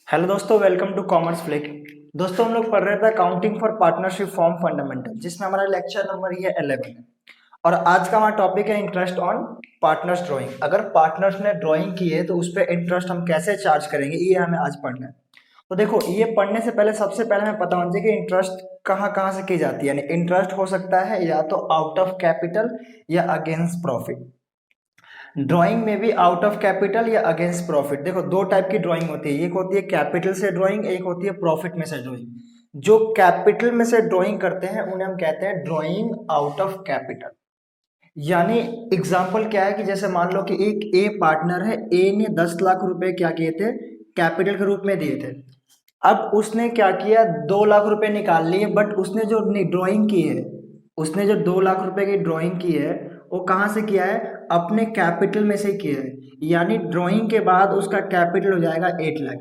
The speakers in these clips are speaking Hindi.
हेलो दोस्तों, वेलकम टू कॉमर्स फ्लिक। दोस्तों, हम लोग पढ़ रहे थे accounting for partnership form fundamental, जिसमें हमारा लेक्चर नंबर ये 11 है। और आज का हमारा टॉपिक है इंटरेस्ट ऑन पार्टनर्स ड्राइंग। अगर पार्टनर्स ने ड्राइंग की है तो उस पर इंटरेस्ट हम कैसे चार्ज करेंगे, ये हमें आज पढ़ना है। तो देखो, ये पढ़ने से पहले सबसे पहले हमें पता होना चाहिए कि इंटरेस्ट कहाँ कहाँ से की जाती है। यानी इंटरेस्ट हो सकता है या तो आउट ऑफ कैपिटल या अगेंस्ट प्रॉफिट। ड्राइंग में भी आउट ऑफ कैपिटल या अगेंस्ट प्रॉफिट। देखो, दो टाइप की ड्राइंग होती है, एक होती है कैपिटल से ड्राइंग, एक होती है प्रॉफिट में से ड्राइंग। जो कैपिटल में से ड्राइंग करते हैं उन्हें हम कहते हैं ड्राइंग आउट ऑफ कैपिटल। यानी एग्जाम्पल क्या है कि जैसे मान लो कि एक ए पार्टनर है, ए ने 10 लाख रुपए क्या किए थे, कैपिटल के रूप में दिए थे। अब उसने क्या किया, 2 लाख रुपए निकाल लिए, बट उसने जो ड्राइंग की है, उसने जो 2 लाख रुपए की ड्राइंग की है वो कहाँ से किया है, अपने कैपिटल में से किया है। यानी ड्राइंग के बाद उसका कैपिटल हो जाएगा 8 लाख।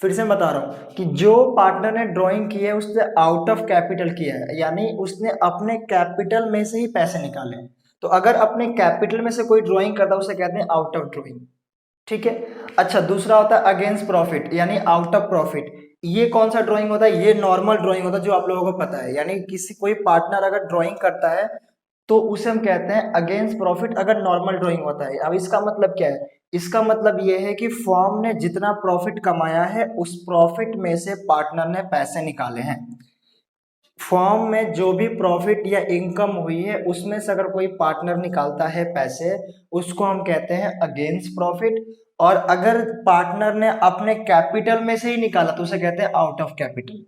फिर से बता रहा हूँ कि जो पार्टनर ने ड्राइंग की है उसने आउट ऑफ कैपिटल किया है, यानी उसने अपने कैपिटल में से ही पैसे निकाले हैं। तो अगर अपने कैपिटल में से कोई ड्राइंग करता है उसे कहते हैं आउट ऑफ ड्राइंग। ठीक है। अच्छा, दूसरा होता है अगेंस्ट प्रॉफिट, यानी आउट ऑफ प्रॉफिट। ये कौन सा ड्राइंग होता है, ये नॉर्मल ड्राइंग होता है जो आप लोगों को पता है। यानी किसी कोई पार्टनर अगर ड्राइंग करता है तो उसे हम कहते हैं अगेंस्ट प्रॉफिट, अगर नॉर्मल ड्राइंग होता है। अब इसका मतलब क्या है, इसका मतलब ये है कि फर्म ने जितना प्रॉफिट कमाया है उस प्रॉफिट में से पार्टनर ने पैसे निकाले हैं। फर्म में जो भी प्रॉफिट या इनकम हुई है उसमें से अगर कोई पार्टनर निकालता है पैसे, उसको हम कहते हैं अगेंस्ट प्रॉफिट। और अगर पार्टनर ने अपने कैपिटल में से ही निकाला तो उसे कहते हैं आउट ऑफ कैपिटल।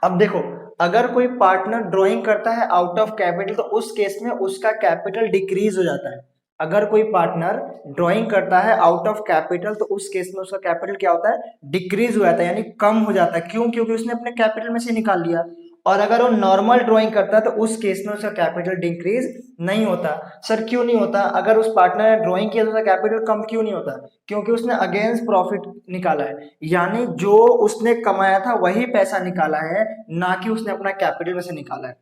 अब देखो, अगर कोई पार्टनर ड्राइंग करता है आउट ऑफ कैपिटल तो उस केस में उसका कैपिटल डिक्रीज हो जाता है। अगर कोई पार्टनर ड्राइंग करता है आउट ऑफ कैपिटल तो उस केस में उसका कैपिटल क्या होता है, डिक्रीज हो जाता है, यानी कम हो जाता है। क्यों? क्योंकि उसने अपने कैपिटल में से निकाल लिया। और अगर वो नॉर्मल ड्राइंग करता है तो उस केस में उसका कैपिटल डिक्रीज नहीं होता। सर क्यों नहीं होता? अगर उस पार्टनर ने ड्राइंग किया तो उसका कैपिटल कम क्यों नहीं होता? क्योंकि उसने अगेंस्ट प्रॉफिट निकाला है, यानी जो उसने कमाया था वही पैसा निकाला है, ना कि उसने अपना कैपिटल में से निकाला है।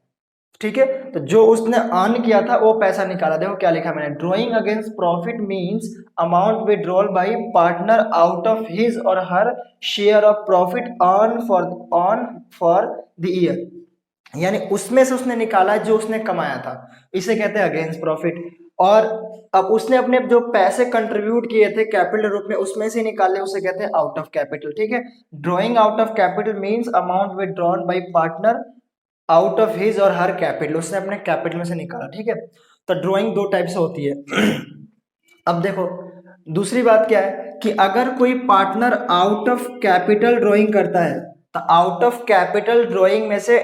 ठीक है, तो जो उसने अर्न किया था वो पैसा निकाला। देखो क्या लिखा मैंने, drawing against profit means amount withdrawal by partner out of his or her share of profit earn for the year. यानी उसमें से उसने निकाला जो उसने कमाया था, इसे कहते हैं अगेंस्ट प्रॉफिट। और अब उसने अपने जो पैसे कंट्रीब्यूट किए थे कैपिटल रूप में उसमें से निकाले, उसे कहते हैं आउट ऑफ कैपिटल। ठीक है, drawing out of capital means amount withdrawn bye partner out of his or her capital, उसने अपने कैपिटल में से निकाला। ठीक है, तो ड्राइंग दो टाइप से होती है। अब देखो, दूसरी बात क्या है कि अगर कोई partner out of capital drawing करता है तो आउट ऑफ कैपिटल ड्राइंग में से,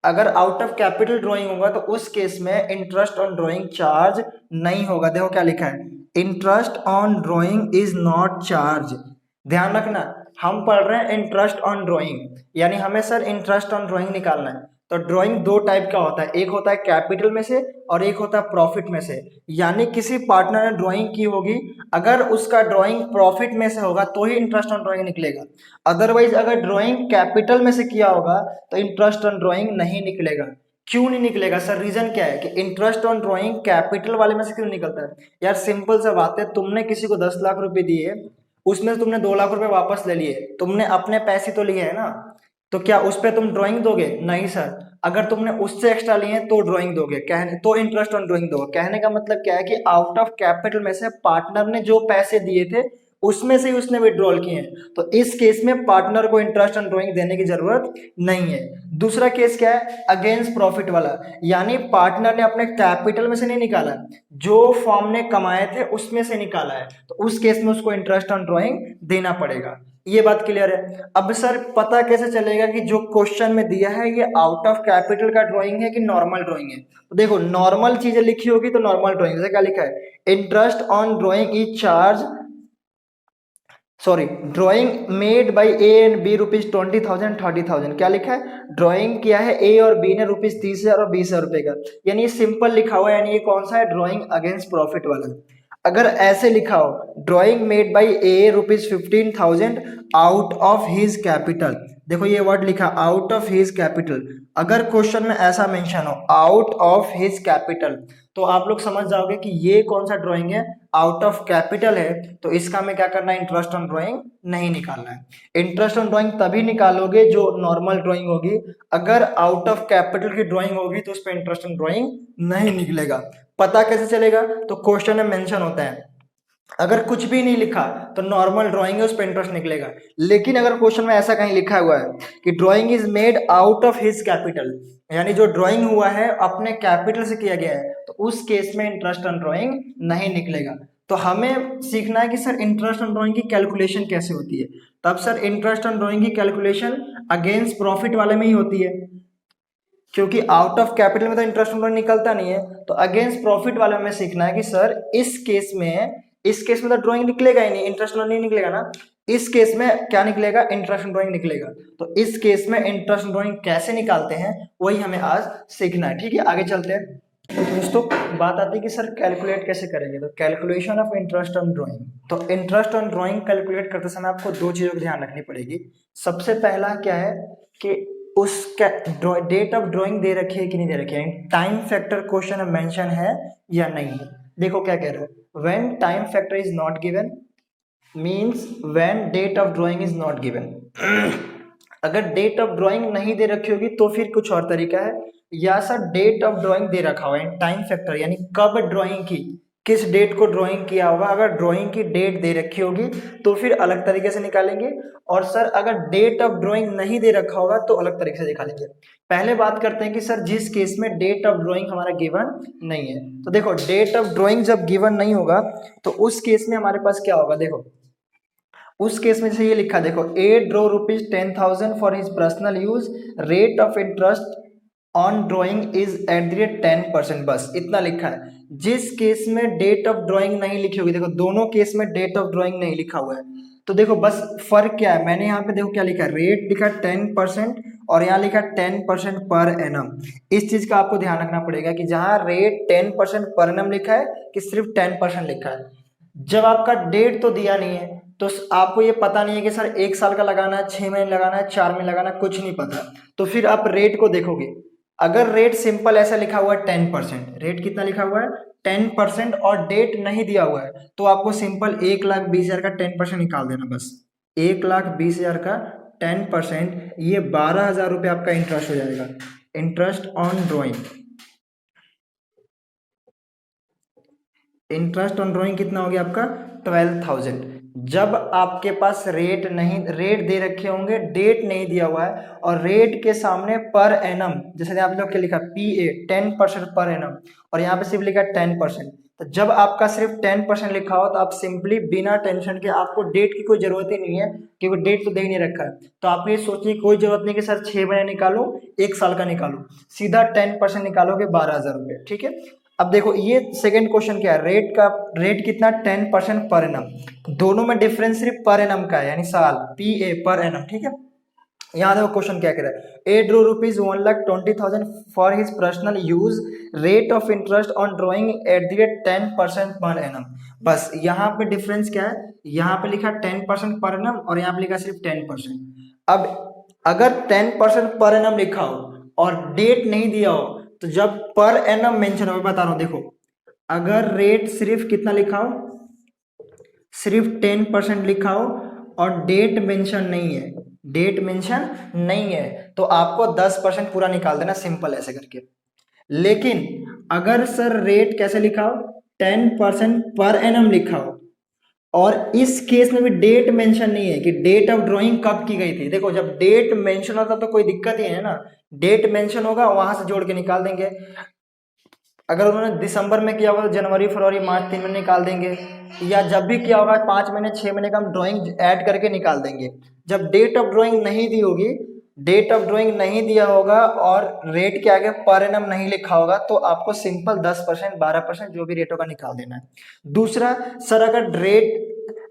अगर आउट ऑफ कैपिटल ड्राइंग होगा तो उस केस में इंटरेस्ट ऑन ड्राइंग चार्ज नहीं होगा। देखो क्या लिखा है, interest on drawing is not charge. ध्यान रखना, हम पढ़ रहे हैं इंटरेस्ट ऑन ड्राइंग, यानी हमें सर इंटरेस्ट ऑन ड्राइंग निकालना है। तो ड्राइंग दो टाइप का होता है, एक होता है कैपिटल में से और एक होता है प्रॉफिट में से। यानी किसी पार्टनर ने ड्राइंग की होगी, अगर उसका ड्राइंग प्रॉफिट में से होगा तो ही इंटरेस्ट ऑन ड्राइंग निकलेगा। अदरवाइज अगर ड्राइंग कैपिटल में से किया होगा तो इंटरेस्ट ऑन ड्राइंग नहीं निकलेगा। क्यों नहीं निकलेगा सर? रीजन क्या है कि इंटरेस्ट ऑन ड्राइंग कैपिटल वाले में से क्यों निकलता है? यार सिंपल सा बात है, तुमने किसी को 10 लाख रुपए दिए, उसमें से तुमने 2 लाख रुपए वापस ले लिए, तुमने अपने पैसे तो लिए है ना, तो क्या उस पे तुम ड्राइंग दोगे? नहीं सर। अगर तुमने उससे एक्स्ट्रा लिए तो ड्राइंग दोगे, कहने तो इंटरेस्ट ऑन ड्राइंग दोगे। कहने का मतलब क्या है कि आउट ऑफ कैपिटल में से पार्टनर ने जो पैसे दिए थे उसमें से ही उसने विड्रॉल किए हैं, तो इस केस में पार्टनर को इंटरेस्ट ऑन ड्राइंग देने की जरूरत नहीं है। दूसरा केस क्या है, अगेंस्ट प्रॉफिट वाला, यानी पार्टनर ने अपने कैपिटल में से नहीं निकाला, जो फॉर्म ने कमाए थे उसमें से निकाला है, तो उस केस में उसको इंटरेस्ट ऑन ड्राइंग देना पड़ेगा। ये बात क्लियर है? अब सर पता कैसे चलेगा कि जो क्वेश्चन में दिया है ये आउट ऑफ कैपिटल का ड्राइंग है कि नॉर्मल ड्राइंग है? तो देखो, नॉर्मल चीजें लिखी होगी तो नॉर्मल ड्राइंग, जैसे क्या लिखा है, interest on drawing is charge, sorry, drawing made by A and B ₹20,000 30,000। क्या लिखा है, ड्राइंग किया है ए और बी ने ₹30,000 और 20,000 रुपए का, यानी ये सिंपल लिखा हुआ है, यानी ये कौन सा है, ड्राइंग अगेंस्ट प्रॉफिट वाला। अगर ऐसे लिखा हो, drawing made by A ₹15,000 out of his capital, देखो ये वर्ड लिखा आउट ऑफ हिज कैपिटल, अगर क्वेश्चन में ऐसा मेंशन हो आउट ऑफ हिज कैपिटल, तो आप लोग समझ जाओगे कि ये कौन सा ड्राइंग है, आउट ऑफ कैपिटल है, तो इसका हमें क्या करना है, इंटरेस्ट ऑन ड्राइंग नहीं निकालना है। इंटरेस्ट ऑन ड्राइंग तभी निकालोगे जो नॉर्मल ड्राइंग होगी, अगर आउट ऑफ कैपिटल की ड्राइंग होगी तो उस पर इंटरेस्ट ऑन ड्राइंग नहीं निकलेगा। पता कैसे चलेगा, तो क्वेश्चन में मेंशन होता है, अगर कुछ भी नहीं लिखा तो नॉर्मल ड्राइंग है उस पर इंटरेस्ट निकलेगा, लेकिन अगर क्वेश्चन में ऐसा कहीं लिखा हुआ है कि drawing is made out of his capital, यानी जो ड्राइंग हुआ है अपने कैपिटल से किया गया है, तो उस केस में इंटरेस्ट ऑन ड्राइंग नहीं निकलेगा। तो हमें सीखना है कि सर इंटरेस्ट ऑन ड्राइंग की कैलकुलेशन कैसे होती है। तब सर इंटरेस्ट ऑन ड्राइंग की कैलकुलेशन अगेंस्ट प्रॉफिट वाले में ही होती है, क्योंकि आउट ऑफ कैपिटल में तो इंटरेस्ट ऑन ड्राइंग निकलता नहीं है, तो अगेंस्ट प्रॉफिट वाले में सीखना है कि सर इस केस में तो ड्राइंग निकलेगा ही नहीं, इंटरेस्ट ऑन नहीं निकलेगा ना, इस केस में क्या निकलेगा, इंटरेस्ट ऑन ड्राइंग निकलेगा। तो इस केस में इंटरेस्ट ऑन ड्राइंग कैसे निकालते हैं वही हमें आज सीखना है। ठीक है, आगे चलते हैं। तो दोस्तों बात आती है कि सर कैलकुलेट कैसे करेंगे, तो calculation of interest on drawing. तो इंटरेस्ट ऑन ड्राइंग कैलकुलेट करते समय आपको दो चीजों का ध्यान रखनी पड़ेगी। सबसे पहला क्या है कि उसका डेट ऑफ ड्राइंग दे रखी है कि नहीं दे रखी है, टाइम फैक्टर क्वेश्चन में मेंशन है या नहीं है। देखो क्या कह रहा है, when time factor is not given means when date of drawing is not given. अगर डेट ऑफ ड्राइंग नहीं दे रखी होगी तो फिर कुछ और तरीका है, या सर डेट ऑफ ड्राइंग दे रखा हुआ है, टाइम फैक्टर यानी कब ड्राइंग की, किस डेट को ड्राइंग किया होगा, अगर ड्राइंग की डेट दे रखी होगी तो फिर अलग तरीके से निकालेंगे, और सर अगर डेट ऑफ ड्राइंग नहीं दे रखा होगा तो अलग तरीके से निकालेंगे। पहले बात करते हैं कि सर जिस केस में डेट ऑफ ड्राइंग हमारा गिवन नहीं है, तो देखो डेट ऑफ ड्राइंग जब गिवन नहीं होगा तो उस केस में हमारे पास क्या होगा, देखो उस केस में जैसे ये लिखा, देखो A draw ₹10,000 for his personal use, rate of interest on drawing is at the rate 10%, बस इतना लिखा है। जिस केस में डेट ऑफ ड्राइंग नहीं लिखी होगी, देखो दोनों केस में डेट ऑफ ड्राइंग नहीं लिखा हुआ है, तो देखो बस फर्क क्या है, मैंने यहाँ पे देखो क्या लिखा है, रेट लिखा 10% और यहाँ लिखा 10% पर एनम। इस चीज का आपको ध्यान रखना पड़ेगा कि जहाँ रेट 10% पर एनम लिखा है कि सिर्फ 10% लिखा है। जब आपका डेट तो दिया नहीं है तो आपको ये पता नहीं है कि सर 1 साल का लगाना है, 6 महीने लगाना है, 4 महीने लगाना है, कुछ नहीं पता, तो फिर आप रेट को देखोगे। अगर रेट सिंपल ऐसा लिखा हुआ है 10%, रेट कितना लिखा हुआ है 10% और डेट नहीं दिया हुआ है, तो आपको सिंपल 1,20,000 का 10% निकाल देना, बस 1,20,000 का 10%, ये 12,000 रुपये आपका इंटरेस्ट हो जाएगा, interest on drawing. Interest on drawing कितना हो गया आपका 12,000। जब आपके पास रेट दे रखे होंगे, डेट नहीं दिया हुआ है, और रेट के सामने पर एनम, जैसे आप लोग क्या लिखा PA 10% पर एनम, और यहाँ पे सिर्फ लिखा 10%, तो जब आपका सिर्फ 10% लिखा हो तो आप सिंपली बिना टेंशन के, आपको डेट की कोई जरूरत ही नहीं है क्योंकि डेट तो दे ही नहीं रखा है, तो आप ये सोचने की कोई जरूरत नहीं कि सर 6 महीने निकालो 1 साल का निकालो, सीधा 10% निकालोगे 12,000 रुपये। ठीक है, अब देखो ये सेकंड क्वेश्चन क्या है, रेट कितना 10% पर एनम, दोनों में डिफरेंस सिर्फ पर एनम का है, यानी साल, PA पर एनम। ठीक है, यहाँ देखो क्वेश्चन क्या कह रहा है, A draw ₹1,20,000 for his personal use, rate of interest on drawing at the rate 10% per annum. बस यहाँ पे डिफरेंस क्या है, यहाँ पे लिखा 10% पर एनम और यहाँ पे लिखा सिर्फ 10%। अब अगर 10% पर एनम लिखा हो और डेट नहीं दिया हो, तो जब पर एनम मेंशन हो, बता रहा हूं देखो, अगर रेट सिर्फ कितना लिखा हो, सिर्फ 10% लिखा हो और डेट मेंशन नहीं है, डेट मेंशन नहीं है, तो आपको 10% पूरा निकाल देना, सिंपल ऐसे करके। लेकिन अगर सर रेट कैसे लिखा हो 10% पर एनम लिखा हो और इस केस में भी डेट मेंशन नहीं है कि डेट ऑफ ड्राइंग कब की गई थी, देखो जब डेट मेंशन होता तो कोई दिक्कत ही है ना, डेट मेंशन होगा वहां से जोड़ के निकाल देंगे। अगर उन्होंने दिसंबर में किया होगा तो जनवरी फरवरी मार्च 3 महीने निकाल देंगे, या जब भी किया होगा 5 महीने 6 महीने का हम ड्राइंग ऐड करके निकाल देंगे। जब डेट ऑफ ड्राइंग नहीं दी होगी, डेट ऑफ ड्राइंग नहीं दिया होगा और रेट के आगे पर एनम नहीं लिखा होगा, तो आपको सिंपल 10% 12% जो भी रेट होगा निकाल देना है। दूसरा, सर अगर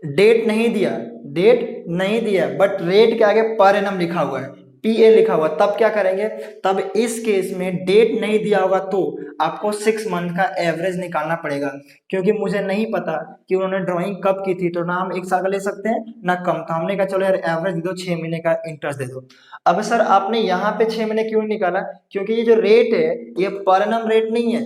डेट नहीं दिया बट रेट के आगे पर एनम लिखा हुआ है, पी ए लिखा हुआ, तब क्या करेंगे, तब इस केस में डेट नहीं दिया होगा तो आपको 6 मंथ का एवरेज निकालना पड़ेगा, क्योंकि मुझे नहीं पता कि उन्होंने ड्राइंग कब की थी, तो ना हम एक साल का ले सकते हैं ना कम, तो हमने कहा चलो यार एवरेज दे दो, 6 महीने का इंटरेस्ट दे दो। अब सर आपने यहाँ पे 6 महीने क्यों निकाला, क्योंकि ये जो रेट है ये पर एनम रेट नहीं है,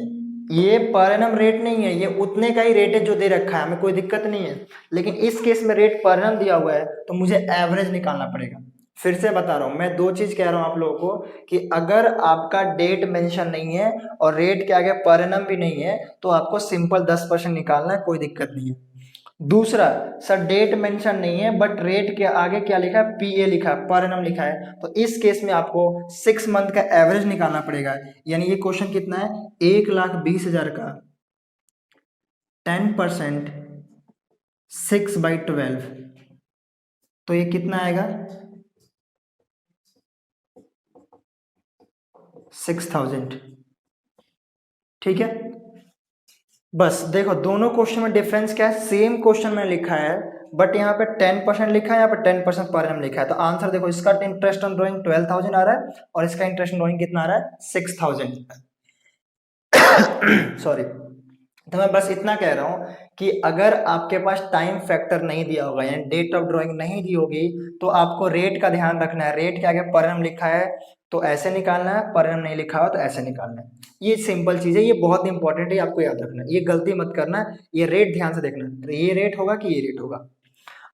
ये पर एनम रेट नहीं है, ये उतने का ही रेट है जो दे रखा है, हमें कोई दिक्कत नहीं है, लेकिन इस केस में रेट पर एनम दिया हुआ है तो मुझे एवरेज निकालना पड़ेगा। फिर से बता रहा हूं, मैं दो चीज कह रहा हूं आप लोगों को कि अगर आपका डेट मेंशन नहीं है और रेट के आगे पर एनम भी नहीं है तो आपको सिंपल 10% निकालना है, कोई दिक्कत नहीं है। दूसरा, सर डेट मेंशन नहीं है बट रेट के आगे क्या लिखा है, पीए लिखा है, पर एनम लिखा है, तो इस केस में आपको 6 मंथ का एवरेज निकालना पड़ेगा। यानी ये क्वेश्चन कितना है, 1,20,000 का 10% 6/12, तो ये कितना आएगा, 6,000। ठीक है, बस देखो दोनों क्वेश्चन में डिफरेंस क्या है, सेम क्वेश्चन में लिखा है बट यहाँ पे 10% लिखा है, यहाँ पे 10% पर एनम लिखा है, तो आंसर देखो, इसका इंटरेस्ट ऑन ड्राइंग 12,000 आ रहा है और इसका इंटरेस्ट ऑन ड्राइंग कितना आ रहा है, 6,000। सॉरी, तो मैं बस इतना कह रहा हूं कि अगर आपके पास टाइम फैक्टर नहीं दिया होगा यानी डेट ऑफ ड्राइंग नहीं दी होगी तो आपको रेट का ध्यान रखना है, रेट के आगे पर एनम लिखा है तो ऐसे निकालना है, पर एनम नहीं लिखा हो तो ऐसे निकालना है। ये सिंपल चीज है, ये बहुत इंपॉर्टेंट है, आपको याद रखना है, ये गलती मत करना, ये रेट ध्यान से देखना, ये रेट होगा कि ये रेट होगा।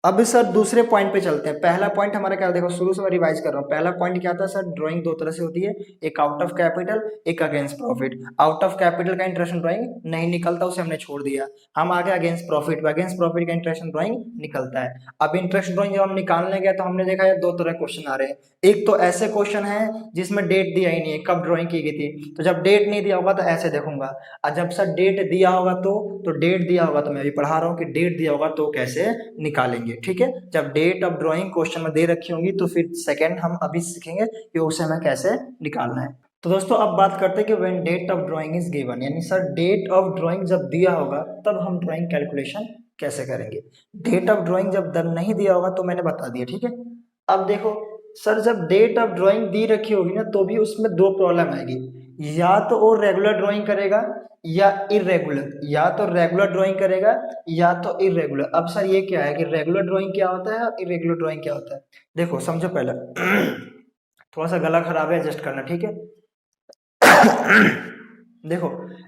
अब सर दूसरे पॉइंट पे चलते हैं। पहला पॉइंट हमारा क्या, देखो शुरू से मैं रिवाइज कर रहा हूँ, पहला पॉइंट क्या था सर, ड्राइंग दो तरह से होती है, एक आउट ऑफ कैपिटल, एक against profit. Out of capital का इंटरेस्ट ड्राइंग नहीं निकलता, उसे हमने छोड़ दिया, हम आगे अगेंस्ट प्रॉफिट, अगेंस्ट प्रॉफिट का इंटरेस्ट ड्राइंग निकलता है। अब इंटरेस्ट ड्राइंग जब हम निकालने गए तो हमने देखा है दो तरह के क्वेश्चन आ रहे हैं, एक तो ऐसे क्वेश्चन है जिसमें डेट दिया ही नहीं है, कब ड्राइंग की गई थी, तो जब डेट नहीं दिया होगा तो ऐसे देखूंगा, और जब सर डेट दिया होगा तो डेट दिया होगा तो मैं अभी पढ़ा रहा हूँ कि डेट दिया होगा तो कैसे निकालेंगे। ठीक है, जब डेट ऑफ ड्राइंग क्वेश्चन में दे रखी होंगी तो फिर सेकंड हम अभी सीखेंगे कि उसे हमें कैसे निकालना है। तो दोस्तों अब बात करते हैं कि when date of drawing is given, यानी सर डेट ऑफ ड्राइंग जब दिया होगा तब हम ड्राइंग कैलकुलेशन कैसे करेंगे। डेट ऑफ ड्राइंग जब नहीं दिया होगा तो मैंने बता दिया, ठीक है। अब देखो सर, जब डेट ऑफ ड्राइंग दी रखी होगी ना तो भी उसमें दो प्रॉब्लम आएगी, या तो वो रेगुलर ड्राइंग करेगा या इरेगुलर, या तो रेगुलर ड्राइंग करेगा या तो इरेगुलर। अब सर ये क्या है कि रेगुलर ड्राइंग क्या होता है और इरेगुलर ड्राइंग क्या होता है, देखो समझो पहले थोड़ा सा गला खराब है, एडजस्ट करना, ठीक है। देखो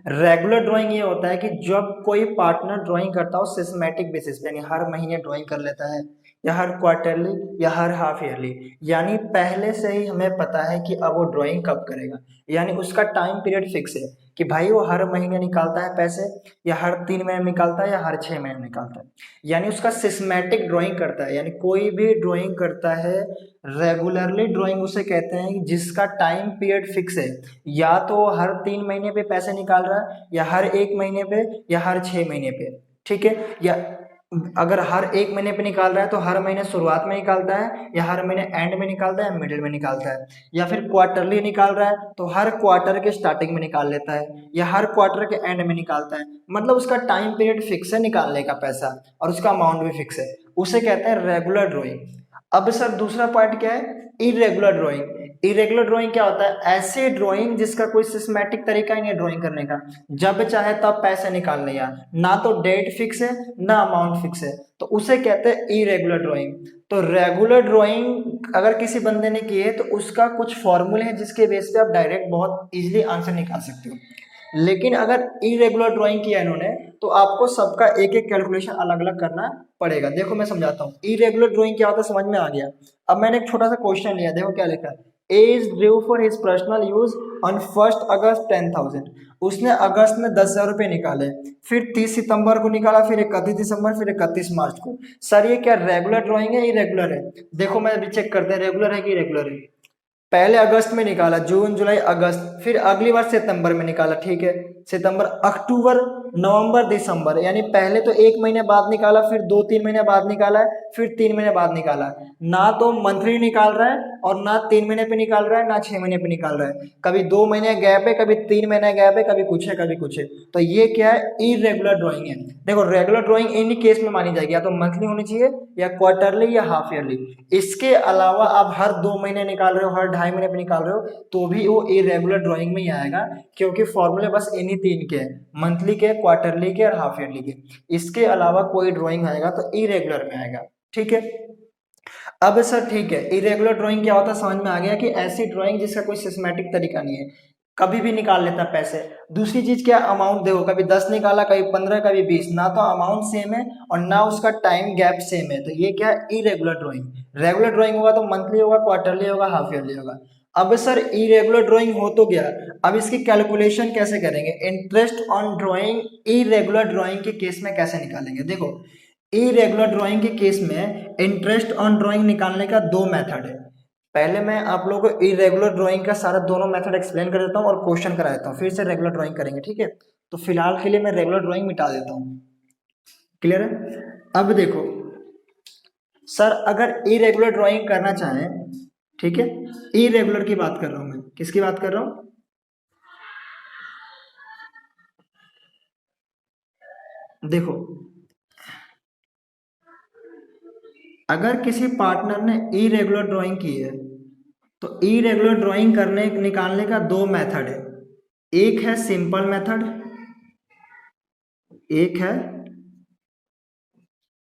रेगुलर ड्राइंग ये होता है कि जब कोई पार्टनर ड्राइंग करता हो सिस्टमैटिक बेसिस पे, यानी हर महीने ड्राइंग कर लेता है या हर क्वार्टरली या हर हाफ ईयरली, यानी पहले से ही हमें पता है कि अब वो ड्राइंग कब करेगा, यानी उसका टाइम पीरियड फिक्स है कि भाई वो हर महीने निकालता है पैसे, या हर 3 महीने में निकालता है या हर 6 महीने में निकालता है, यानी उसका सिस्टमैटिक ड्राइंग करता है। यानी कोई भी ड्राइंग करता है रेगुलरली ड्राइंग उसे कहते हैं जिसका टाइम पीरियड फिक्स है, या तो हर 3 महीने पे पैसे निकाल रहा है या हर 1 महीने पे या हर 6 महीने पे, ठीक है। या अगर हर 1 महीने पे निकाल रहा है तो हर महीने शुरुआत में निकालता है या हर महीने एंड में निकालता है, मिडिल में निकालता है, या फिर क्वार्टरली निकाल रहा है तो हर क्वार्टर के स्टार्टिंग में निकाल लेता है या हर क्वार्टर के एंड में निकालता है, मतलब उसका टाइम पीरियड फिक्स है निकालने का पैसा और उसका अमाउंट भी फिक्स है, उसे कहते हैं रेगुलर ड्राइंग। अब सर दूसरा पार्ट क्या है, इरेगुलर ड्राइंग। इरेगुलर ड्राइंग क्या होता है, ऐसे ड्राइंग जिसका कोई सिस्टमैटिक तरीका ही नहीं है ड्राइंग करने का, जब चाहे तब पैसे निकाल लिया, ना तो डेट फिक्स है ना अमाउंट फिक्स है, तो उसे कहते हैं इरेगुलर ड्राइंग। तो रेगुलर ड्राइंग अगर किसी बंदे ने की है तो उसका कुछ फॉर्मूले हैं जिसके बेस पे आप डायरेक्ट बहुत इजीली आंसर निकाल सकते हो, लेकिन अगर इरेगुलर ड्राइंग किया इन्होंने तो आपको सबका एक एक कैलकुलेशन अलग अलग करना पड़ेगा। देखो मैं समझाता हूँ इरेगुलर ड्राइंग क्या होता है, समझ में आ गया। अब मैंने एक छोटा सा क्वेश्चन लिया, देखो क्या लिखा है, A is due for his personal use on 1 August 10,000, उसने अगस्त में 10,000 रुपये निकाले, फिर 30 सितंबर को निकाला, फिर 31 दिसंबर, फिर 31 मार्च को। सर ये क्या रेगुलर ड्राइंग है इरेगुलर है, देखो मैं अभी चेक करते हैं रेगुलर है कि इरेगुलर है। पहले अगस्त में निकाला, जून जुलाई अगस्त, फिर अगली बार सितंबर में निकाला, ठीक है, सितंबर, अक्टूबर, नवंबर, दिसंबर, यानी पहले तो 1 महीने बाद निकाला, फिर 2-3 महीने बाद निकाला है, फिर 3 महीने बाद निकाला है। ना तो मंथली निकाल रहा है और ना 3 महीने पे निकाल रहा है, ना 6 महीने पे निकाल रहा है। कभी 2 महीने गैप है, कभी 3 महीने गैप है, कभी कुछ है, कभी कुछ है। तो ये क्या है, इरेगुलर ड्राइंग है। देखो रेगुलर ड्राइंग इन्हीं केस में मानी जाएगी, या तो मंथली होनी चाहिए या क्वार्टरली या हाफ ईयरली। इसके अलावा आप हर 2 महीने निकाल रहे हो, हर 2.5 महीने पे निकाल रहे हो, तो भी वो इरेगुलर ड्राइंग में ही आएगा, क्योंकि फॉर्मूले बस इन्हीं 3 के हैं, मंथली के, क्वार्टरली के और हाफ ईयरली के। इसके अलावा कोई ड्राइंग आएगा तो इरेगुलर में आएगा। ठीक है, अब सर ठीक है, इरेगुलर ड्राइंग क्या होता है समझ में आ गया, कि ऐसी ड्राइंग जिसका कोई सिस्टमैटिक तरीका नहीं है, कभी भी निकाल लेता है पैसे। दूसरी चीज क्या, अमाउंट देखो, कभी 10 निकाला, कभी 15, कभी 20, ना तो अमाउंट सेम है और ना उसका टाइम गैप सेम है, तो ये क्या है, इरेगुलर ड्राइंग। रेगुलर ड्राइंग होगा तो मंथली होगा, क्वार्टरली होगा, हाफ ईयरली होगा। अब सर इरेगुलर ड्राइंग हो तो गया, अब इसकी कैलकुलेशन कैसे करेंगे, interest on drawing irregular drawing के केस में कैसे निकालेंगे। देखो इरेगुलर ड्राइंग के केस में इंटरेस्ट ऑन ड्राइंग निकालने का 2 मेथड है। पहले मैं आप लोगों को इरेगुलर ड्राइंग का सारा दोनों मेथड एक्सप्लेन कर देता हूँ और क्वेश्चन करा देता हूँ, फिर से रेगुलर ड्राइंग करेंगे। ठीक है, तो फिलहाल के लिए मैं रेगुलर ड्राइंग मिटा देता हूँ। क्लियर है। अब देखो सर, अगर इरेगुलर ड्राइंग करना चाहें, ठीक है, इरेगुलर की बात कर रहा हूं मैं, किसकी बात कर रहा हूं, देखो अगर किसी पार्टनर ने इरेगुलर ड्राइंग की है, तो इरेगुलर ड्राइंग करने निकालने का 2 मेथड है। एक है सिंपल मेथड, एक है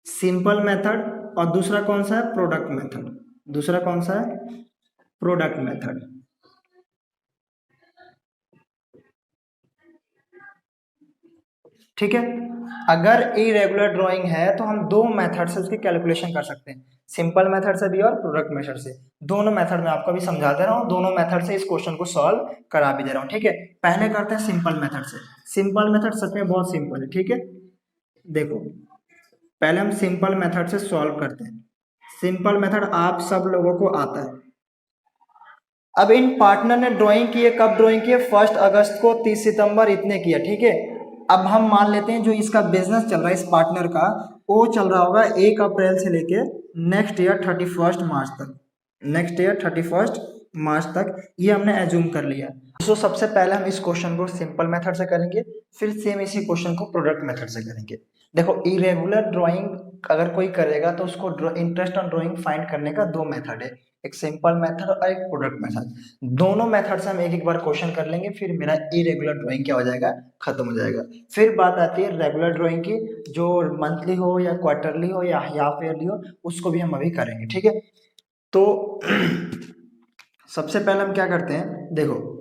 सिंपल मेथड, और दूसरा कौन सा है, प्रोडक्ट मेथड। दूसरा कौन सा है, प्रोडक्ट मेथड। ठीक है, अगर इरेगुलर ड्राइंग है तो हम 2 मेथड से उसकी कैलकुलेशन कर सकते हैं, सिंपल मेथड से भी और प्रोडक्ट मेथड से। दोनों मेथड में आपको भी समझा दे रहा हूँ, दोनों मेथड से इस क्वेश्चन को सॉल्व करा भी दे रहा हूँ। ठीक है, पहले करते हैं सिंपल मेथड से। सिंपल मेथड सच में बहुत सिंपल है। ठीक है, देखो पहले हम सिंपल मेथड से सॉल्व करते हैं। सिंपल मेथड आप सब लोगों को आता है। अब इन पार्टनर ने ड्राइंग की है, कब ड्राइंग की है, 1 अगस्त को, 30 सितंबर इतने किया। ठीक है, अब हम मान लेते हैं जो इसका बिजनेस चल रहा है इस पार्टनर का, वो चल रहा होगा 1 अप्रैल से लेके नेक्स्ट ईयर 31 मार्च तक, नेक्स्ट ईयर 31 मार्च तक, ये हमने एज्यूम कर लिया। तो सबसे पहले हम इस क्वेश्चन को सिंपल मेथड से करेंगे, फिर सेम इसी क्वेश्चन को प्रोडक्ट मेथड से करेंगे। देखो इरेगुलर ड्राइंग अगर कोई करेगा तो उसको इंटरेस्ट ऑन ड्राइंग फाइंड करने का 2 मेथड है, एक सिंपल मेथड और एक प्रोडक्ट मेथड। दोनों मेथड से हम एक एक बार क्वेश्चन कर लेंगे, फिर मेरा इरेगुलर ड्राइंग क्या हो जाएगा, खत्म हो जाएगा। फिर बात आती है रेगुलर ड्राइंग की, जो मंथली हो या क्वार्टरली हो या हाफ ईयरली हो, उसको भी हम अभी करेंगे। ठीक है, तो सबसे पहले हम क्या करते हैं, देखो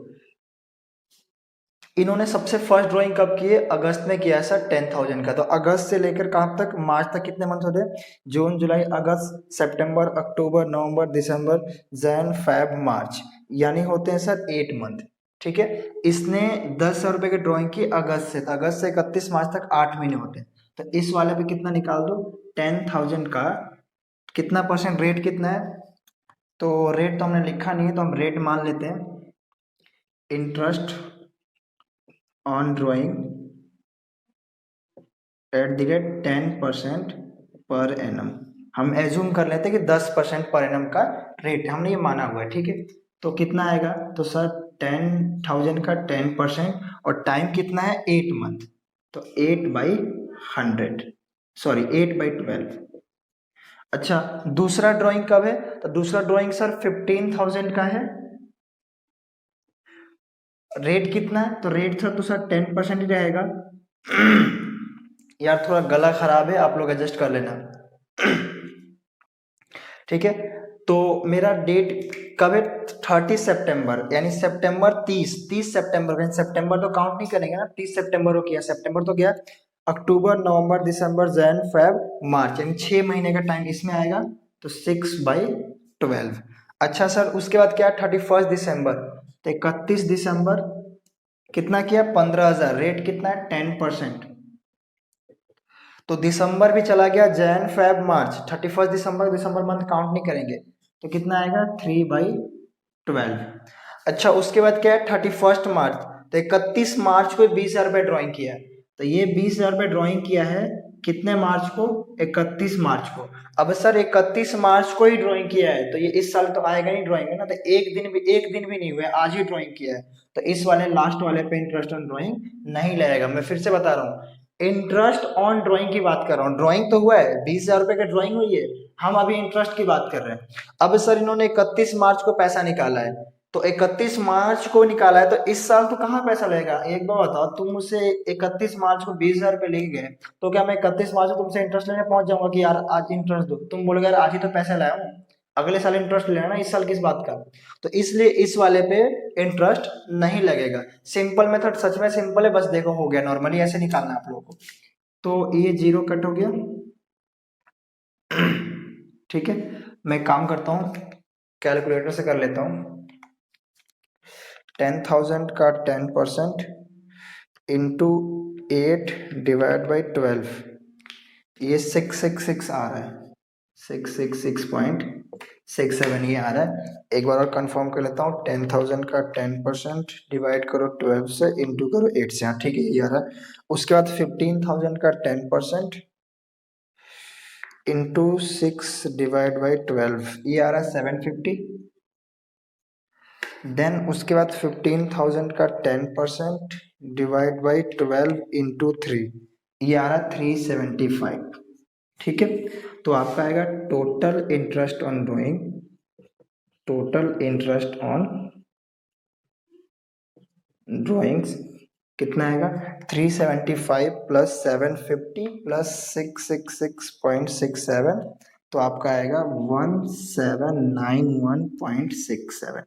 इन्होंने सबसे फर्स्ट ड्राइंग कब की है, अगस्त में किया है सर 10,000 का। तो अगस्त से लेकर कहाँ तक, मार्च तक कितने मंथ होते हैं, जून जुलाई अगस्त सितंबर अक्टूबर नवंबर दिसंबर जैन फेब मार्च, यानी होते हैं सर 8 मंथ। ठीक है, इसने 10,000 रुपये की ड्राइंग की अगस्त से, अगस्त से 31 मार्च तक 8 महीने होते हैं। तो इस वाले पे कितना निकाल दो, 10,000 का कितना परसेंट, रेट कितना है, तो रेट तो हमने लिखा नहीं है, तो हम रेट मान लेते हैं, interest on drawing at the rate 10% per annum. हम एज्यूम कर लेते हैं कि 10% पर एनम का रेट हमने ये माना हुआ है। ठीक है, तो कितना आएगा, तो सर 10,000 का 10% और टाइम कितना है 8 मंथ, तो 8/100, सॉरी 8/12। अच्छा दूसरा ड्राइंग कब है, तो दूसरा ड्राइंग सर 15,000 का है, रेट कितना है, तो रेट सर तो सर 10% ही रहेगा। यार थोड़ा गला खराब है, आप लोग एडजस्ट कर लेना। ठीक है, तो मेरा डेट कब है, 30 सितंबर, यानी सितंबर 30 सितंबर, सितंबर तो काउंट नहीं करेंगे ना, 30 सितंबर को किया, सितंबर तो गया, अक्टूबर नवंबर दिसंबर जैन फेब मार्च, यानी 6 महीने का टाइम इसमें आएगा, तो 6/12। अच्छा सर उसके बाद क्या, 31 दिसंबर, तो 31 दिसंबर कितना किया, 15,000, रेट कितना है 10%, तो दिसंबर भी चला गया, जैन फेब मार्च, 31 दिसंबर, दिसंबर मंथ काउंट नहीं करेंगे, तो कितना आएगा 3/12। अच्छा उसके बाद क्या है 31 मार्च, तो 31 मार्च को 20,000 रुपये ड्रॉइंग किया है, तो ये 20,000 रुपये ड्रॉइंग किया है कितने मार्च को, 31 मार्च को। अब सर 31 मार्च को ही ड्राइंग किया है तो ये इस साल तो आएगा नहीं ड्राइंग में ना, तो एक दिन भी नहीं हुआ है, आज ही ड्राइंग किया है, तो इस वाले लास्ट वाले पे इंटरेस्ट ऑन ड्राइंग नहीं लगेगा। मैं फिर से बता रहा हूँ, इंटरेस्ट ऑन ड्राइंग की बात कर रहा हूँ, ड्राइंग तो हुआ है, 20,000 रुपये की ड्राइंग हुई है, हम अभी इंटरेस्ट की बात कर रहे हैं। अब सर इन्होंने 31 मार्च को पैसा निकाला है, तो 31 मार्च को निकाला है, तो इस साल तो कहाँ पैसा लगेगा। एक बार बताओ, तुम मुझसे 31 मार्च को 20,000 रुपये लेके गए, तो क्या मैं 31 मार्च को तुमसे इंटरेस्ट लेने पहुंच जाऊंगा कि यार आज इंटरेस्ट दो, तुम बोलोगे यार आज ही तो पैसा लाया हूँ, अगले साल इंटरेस्ट लेना ना, इस साल किस बात का। तो इसलिए इस वाले पे इंटरेस्ट नहीं लगेगा। सिंपल मेथड सच में सिंपल है, बस देखो हो गया, नॉर्मली ऐसे निकालना है आप लोगों को। तो ये जीरो कट हो गया, ठीक है। मैं काम करता हूँ, कैलकुलेटर से कर लेता हूँ। 10,000 का 10% इंटू 8 डिवाइड बाई 12, ये 666 आ रहा है, 666.67 ये आ रहा है। एक बार और कंफर्म कर लेता हूँ, 10,000 का 10% डिवाइड करो 12 से, इंटू करो 8 से, हाँ ठीक है ये आ रहा है। उसके बाद 15,000 का 10% इंटू 6 डिवाइड बाई 12, ये आ रहा है 750। देन उसके बाद 15,000 का 10% डिवाइड बाई 12 इंटू 3, ये आ रहा है 375, ठीक है। तो आपका आएगा total interest on drawing, total interest on drawings कितना आएगा, 375 प्लस 750 प्लस 666.67, तो आपका आएगा 1791.67।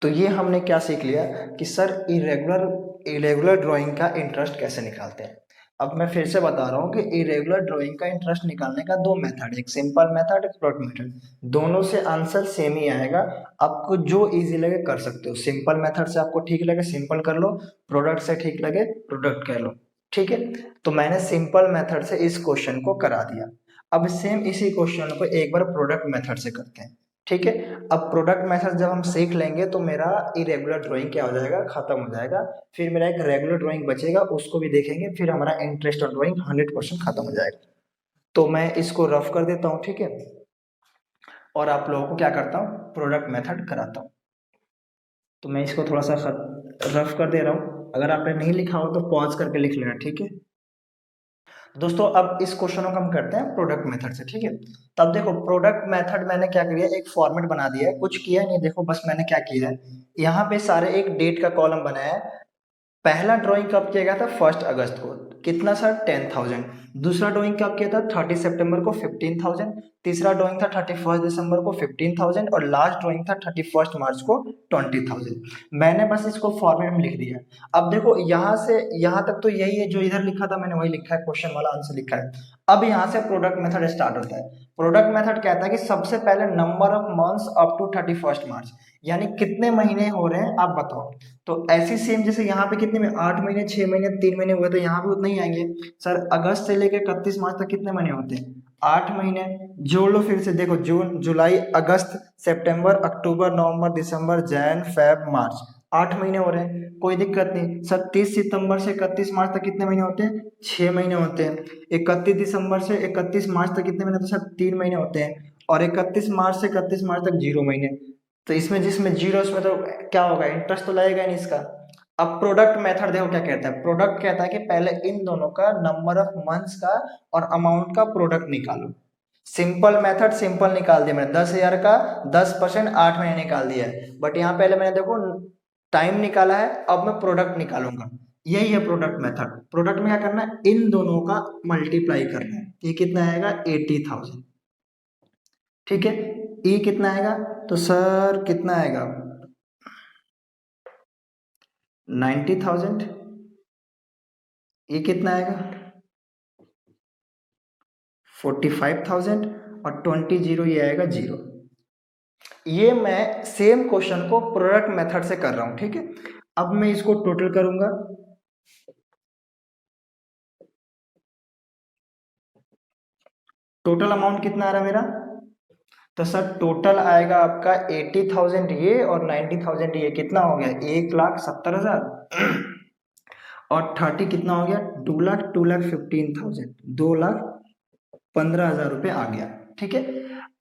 तो ये हमने क्या सीख लिया कि सर इरेगुलर ड्राइंग का इंटरेस्ट कैसे निकालते हैं। अब मैं फिर से बता रहा हूँ कि इरेगुलर ड्राइंग का इंटरेस्ट निकालने का दो मेथड, एक सिंपल मेथड, एक प्रोडक्ट मेथड, दोनों से आंसर सेम ही आएगा। आपको जो इजी लगे कर सकते हो, सिंपल मेथड से आपको ठीक लगे सिंपल कर लो, प्रोडक्ट से ठीक लगे प्रोडक्ट कर लो, ठीक है। तो मैंने सिंपल मेथड से इस क्वेश्चन को करा दिया। अब सेम इसी क्वेश्चन को एक बार प्रोडक्ट मेथड से करते हैं, ठीक है। अब प्रोडक्ट मेथड जब हम सीख लेंगे तो मेरा इरेगुलर ड्राइंग क्या हो जाएगा, खत्म हो जाएगा, फिर मेरा एक रेगुलर ड्राइंग बचेगा, उसको भी देखेंगे, फिर हमारा इंटरेस्ट ऑन ड्राइंग 100% खत्म हो जाएगा। तो मैं इसको रफ कर देता हूँ, ठीक है, और आप लोगों को क्या करता हूँ, प्रोडक्ट मेथड कराता हूँ। तो मैं इसको थोड़ा सा रफ कर दे रहा हूँ, अगर आपने नहीं लिखा हो तो पॉज करके लिख लेना, ठीक है। दोस्तों अब इस क्वेश्चन को हम करते हैं प्रोडक्ट मेथड से, ठीक है। तब देखो प्रोडक्ट मेथड मैंने क्या किया, एक फॉर्मेट बना दिया है, कुछ किया नहीं, देखो बस मैंने क्या किया है, यहाँ पे सारे एक डेट का कॉलम बनाया है। पहला ड्राइंग कब किया गया था, 1 अगस्त को, कितना सर, 10,000। दूसरा ड्राइंग कब किया था, 30 सितंबर को, 15,000। तीसरा ड्राइंग था 31 दिसंबर को, 15,000, और लास्ट ड्राइंग था 31 मार्च को, 20,000। मैंने बस इसको फॉर्मेट में लिख दिया। अब देखो यहाँ से यहाँ तक तो यही है, जो इधर लिखा था मैंने वही लिखा है, क्वेश्चन वाला आंसर लिखा है। अब यहाँ से प्रोडक्ट मेथड स्टार्ट होता है। प्रोडक्ट मेथड कहता है कि सबसे पहले number of months up to 31 March, यानी कितने महीने हो रहे हैं आप बताओ। तो ऐसी सेम जैसे यहाँ पे कितने में 8 महीने, 6 महीने, 3 महीने हुए, तो यहाँ पे उतने ही आएंगे। सर अगस्त से लेकर 31 मार्च तक कितने महीने होते हैं, 8 महीने। जोड़ लो फिर से, देखो जून जुलाई अगस्त सितंबर अक्टूबर नवंबर दिसंबर जैन फेब मार्च, 8 महीने हो रहे हैं, कोई दिक्कत नहीं। सर 30 सितंबर से 31 मार्च तक कितने महीने होते हैं, 6 महीने होते हैं। 31 दिसंबर से 31 मार्च तक कितने महीने होते हैं सर, 3 महीने होते हैं। और 31 मार्च से 31 मार्च तक 0 महीने। तो इसमें जिसमें जीरो, उसमें तो क्या होगा, इंटरेस्ट तो लगेगा ही नहीं इसका। अब प्रोडक्ट मेथड देखो क्या कहता है, प्रोडक्ट कहता है कि पहले इन दोनों का नंबर ऑफ मंथ्स का और अमाउंट का प्रोडक्ट निकालो। सिंपल मेथड सिंपल निकाल दिया मैंने, 10,000 का 10% 8 महीने निकाल दिया है, बट यहाँ पहले मैंने देखो टाइम निकाला है, अब मैं प्रोडक्ट निकालूंगा। यही है प्रोडक्ट मेथड। प्रोडक्ट में क्या करना है, इन दोनों का मल्टीप्लाई करना है, ये कितना आएगा 80,000, ठीक है। ये कितना आएगा, तो सर कितना आएगा 90,000। ये कितना आएगा 45,000, और 20 जीरो ये आएगा 0। ये मैं सेम क्वेश्चन को प्रोडक्ट मेथड से कर रहा हूं, ठीक है। अब मैं इसको टोटल करूंगा, टोटल अमाउंट कितना आ रहा है मेरा तो सर टोटल आएगा आपका 80,000 ये और 90,000 ये, कितना हो गया 1,70,000 और 30 कितना हो गया 2,15,000, 2,15,000 रुपये आ गया। ठीक है,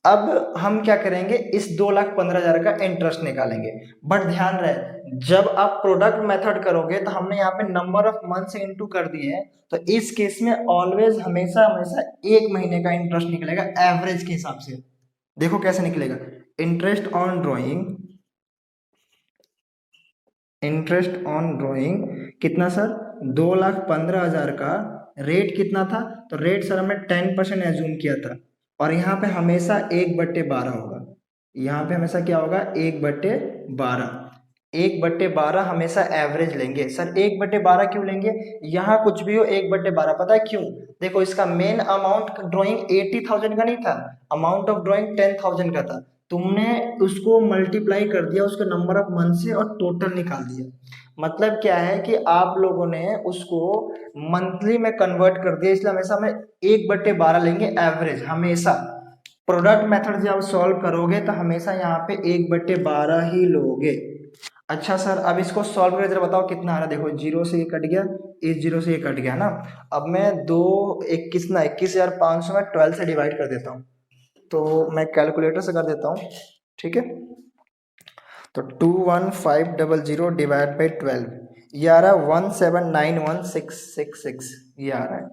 अब हम क्या करेंगे, इस 2,15,000 का इंटरेस्ट निकालेंगे। बट ध्यान रहे, जब आप प्रोडक्ट मेथड करोगे तो हमने यहाँ पे नंबर ऑफ मंथ से इंटू कर दिए हैं, तो इस केस में ऑलवेज हमेशा हमेशा 1 महीने का इंटरेस्ट निकलेगा एवरेज के हिसाब से। देखो कैसे निकलेगा, interest on drawing, interest on drawing कितना सर 2,15,000 का रेट कितना था, तो रेट सर हमने 10% एज्यूम किया था, और यहाँ पे हमेशा 1/12 होगा, यहाँ पे हमेशा क्या होगा 1/12, 1/12 हमेशा एवरेज लेंगे। सर 1/12 क्यों लेंगे, यहाँ कुछ भी हो 1/12, पता है क्यों, देखो इसका मेन अमाउंट ड्राइंग 80,000 का नहीं था, अमाउंट ऑफ ड्राइंग 10,000 का था, तुमने उसको मल्टीप्लाई कर दिया उसके नंबर ऑफ मंथ से और टोटल निकाल दिया। मतलब क्या है कि आप लोगों ने उसको मंथली में कन्वर्ट कर दिया, इसलिए हमेशा हमें 1/12 लेंगे एवरेज हमेशा। प्रोडक्ट मेथड जब सॉल्व करोगे तो हमेशा यहाँ पे 1/12 ही लोगे। अच्छा सर, अब इसको सॉल्व करके जरा बताओ कितना आ रहा है। देखो 0 से ये कट गया, इस 0 से ये कट गया ना। अब मैं 21,500 में 12 से डिवाइड कर देता हूँ, तो मैं कैलकुलेटर से कर देता हूँ। ठीक है, तो 21500 डिवाइड बाई 12, ये आ रहा है 1,791,666, ये आ रहा है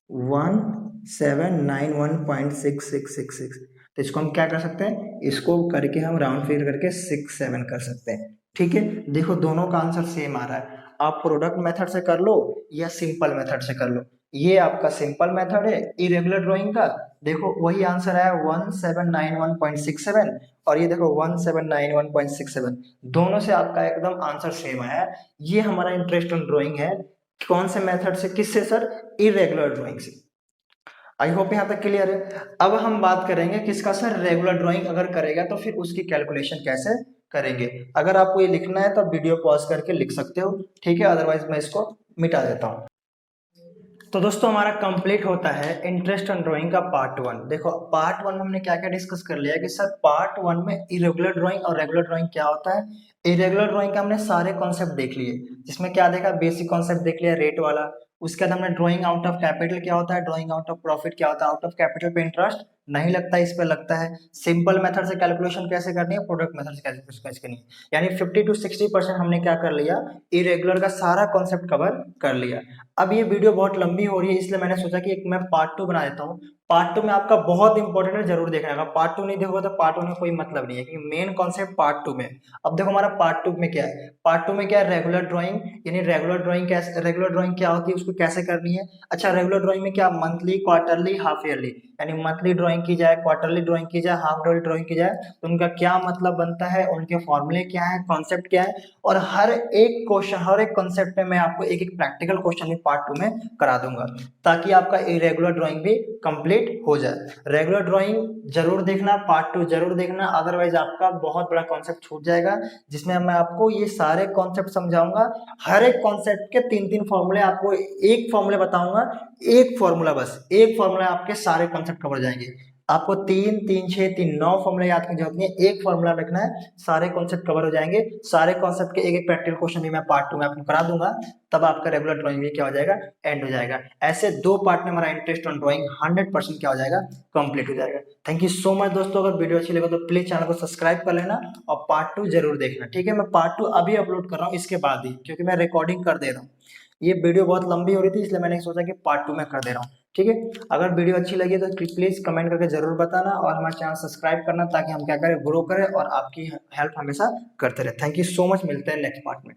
1,791.6666। तो इसको हम क्या कर सकते हैं, इसको करके हम राउंड फिगर करके 6-7 कर सकते हैं। ठीक है, देखो दोनों का आंसर सेम आ रहा है, आप प्रोडक्ट मेथड से कर लो या सिंपल मेथड से कर लो। ये आपका सिंपल मेथड है इरेगुलर ड्राइंग का, देखो वही आंसर है 1,791.67, और ये देखो 1,791.67, दोनों से आपका एकदम आंसर सेम है। ये हमारा इंटरेस्ट ऑन ड्राइंग है, कौन से मेथड से, किससे सर, इरेगुलर ड्राइंग से। आई होप यहाँ तक क्लियर है। अब हम बात करेंगे किसका सर, रेगुलर ड्राइंग अगर करेगा तो फिर उसकी कैलकुलेशन कैसे करेंगे। अगर आपको ये लिखना है तो वीडियो पॉज करके लिख सकते हो, ठीक है, अदरवाइज मैं इसको मिटा देता हूँ। तो दोस्तों हमारा कंप्लीट होता है इंटरेस्ट ऑन ड्राइंग का पार्ट 1। देखो पार्ट 1 में हमने क्या क्या डिस्कस कर लिया कि सर पार्ट 1 में इरेगुलर ड्राइंग और रेगुलर ड्राइंग क्या होता है। इरेगुलर ड्राइंग का हमने सारे कॉन्सेप्ट देख लिए, जिसमें क्या देखा, बेसिक कॉन्सेप्ट देख लिया रेट वाला, उसके बाद हमने ड्राइंग आउट ऑफ कैपिटल क्या होता है, ड्राइंग आउट ऑफ प्रॉफिट क्या होता है, आउट ऑफ कैपिटल पे इंटरेस्ट नहीं लगता है, इस पे लगता है, सिंपल मेथड से कैलकुलेशन कैसे करनी है, प्रोडक्ट मेथड से कैलकुलेशन कैसे करनी है, यानी 50 to 60% हमने क्या कर लिया, इरेगुलर का सारा कॉन्सेप्ट कवर कर लिया। अब ये वीडियो बहुत लंबी हो रही है, इसलिए मैंने सोचा कि एक मैं पार्ट 2 बना देता हूँ। पार्ट 2 में आपका बहुत इंपॉर्टेंट है, जरूर देखना है, पार्ट 2 नहीं देखोगे तो पार्ट 1 में कोई मतलब नहीं है, क्योंकि मेन कॉन्सेप्ट पार्ट 2 में। अब देखो हमारा पार्ट 2 में क्या है, पार्ट 2 में क्या है, रेगुलर ड्राइंग, यानी रेगुलर ड्राइंग कैसे, रेगुलर ड्राइंग क्या होती है, उसको कैसे करनी है। अच्छा रेगुलर ड्राइंग में क्या, मंथली, क्वार्टरली, हाफ ईयरली, यानी मंथली ड्राइंग की जाए, क्वार्टरली ड्राइंग की जाए, हाफ ईयरली ड्राइंग की जाए, तो उनका क्या मतलब बनता है, उनके फॉर्मूले क्या है, कॉन्सेप्ट क्या है, और हर एक क्वेश्चन, हर एक कॉन्सेप्ट में मैं आपको एक एक प्रैक्टिकल क्वेश्चन भी पार्ट 2 में करा दूंगा, ताकि आपका इरेगुलर ड्राइंग भी कंप्लीट हो जाए। रेगुलर ड्राइंग जरूर देखना, पार्ट 2 जरूर देखना, अदरवाइज आपका बहुत बड़ा कॉन्सेप्ट छूट जाएगा, जिसमें मैं आपको ये सारे कॉन्सेप्ट समझाऊंगा। हर एक कॉन्सेप्ट के 3-3 फॉर्मूले आपको, एक फॉर्मूले बताऊंगा, एक फॉर्मूला, बस एक फॉर्मूला आपके सारे कॉन्सेप्ट कवर जाएंगे। आपको 3 3 6 3 9 फॉर्मूला याद करने की जरूरत नहीं है, एक फॉर्मूला रखना है, सारे कॉन्सेप्ट कवर हो जाएंगे। सारे कॉन्सेप्ट के एक एक प्रैक्टिकल क्वेश्चन भी मैं पार्ट 2 में आपको करा दूंगा, तब आपका रेगुलर ड्राइंग भी क्या हो जाएगा, एंड हो जाएगा। ऐसे 2 पार्ट में हमारा इंटरेस्ट ऑन ड्राइंग 100% क्या हो जाएगा, कंप्लीट हो जाएगा। थैंक यू सो मच दोस्तों, अगर वीडियो अच्छी लगे तो प्लीज चैनल को सब्सक्राइब कर लेना और पार्ट 2 जरूर देखना, ठीक है। मैं पार्ट 2 अभी अपलोड कर रहा हूँ इसके बाद ही, क्योंकि मैं रिकॉर्डिंग कर दे रहा हूँ। ये वीडियो बहुत लंबी हो रही थी, इसलिए मैंने सोचा कि पार्ट 2 में कर दे रहा हूँ, ठीक है। अगर वीडियो अच्छी लगी तो प्लीज कमेंट करके जरूर बताना, और हमारे चैनल सब्सक्राइब करना, ताकि हम क्या करें, ग्रो करें और आपकी हेल्प हमेशा करते रहे। थैंक यू सो मच, मिलते हैं नेक्स्ट पार्ट में।